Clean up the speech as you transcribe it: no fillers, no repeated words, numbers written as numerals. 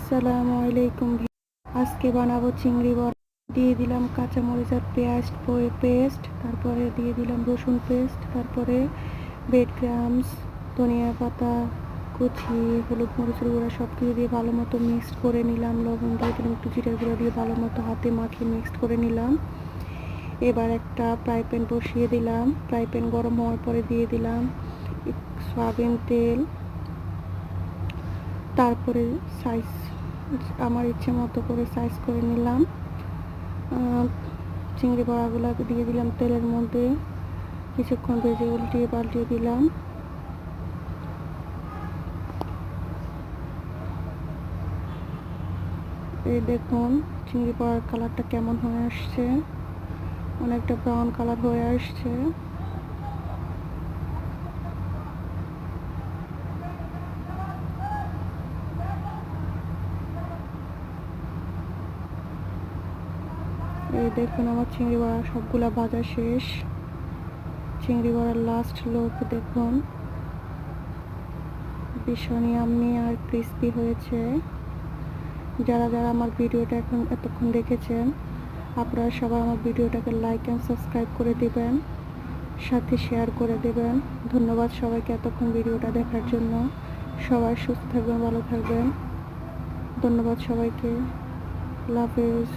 আসসালামু আলাইকুম। আজকে বানাবো চিংড়ি বড়া। দিয়ে দিলাম কাঁচামরিচ আর পেঁয়াজ পেস্ট, তারপরে দিয়ে দিলাম রসুন পেস্ট, তারপরে ব্রেড ক্রামস, ধনিয়া পাতা কুচি, হলুদ মরিচের গুঁড়া সব কিছু দিয়ে ভালো মতো মিক্সড করে নিলাম। লবণ দিয়ে দিলাম, একটু জিরের গুঁড়া দিয়ে ভালো মতো হাতে মাখিয়ে মিক্সড করে নিলাম। এবার একটা ফ্রাই প্যান বসিয়ে দিলাম। ফ্রাই প্যান গরম হওয়ার পরে দিয়ে দিলাম সয়াবিন তেল, তারপরে সাইজ আমার ইচ্ছে মতো করে সাইজ করে নিলাম। চিংড়ি বড়াগুলো দিয়ে দিলাম তেলের মধ্যে, কিছুক্ষণ ভেজে উল্টিয়ে পাল্টিয়ে দিলাম। এই দেখুন চিংড়ি বড়ার কালারটা কেমন হয়ে আসছে, অনেকটা ব্রাউন কালার হয়ে আসছে। এই দেখুন আমার চিংড়ি বড়া সবগুলা ভাজা শেষ। চিংড়ি বড়ার লাস্ট লুক দেখুন, ভীষণ ইয়াম্মি আর ক্রিস্পি হয়েছে। যারা যারা আমার ভিডিওটা এতক্ষণ দেখেছেন, আপনারা সবাই আমার ভিডিওটাকে লাইক অ্যান্ড সাবস্ক্রাইব করে দেবেন, সাথে শেয়ার করে দেবেন। ধন্যবাদ সবাইকে এতক্ষণ ভিডিওটা দেখার জন্য। সবাই সুস্থ থাকবেন, ভালো থাকবেন। ধন্যবাদ সবাইকে। আল্লাহ হাফেজ।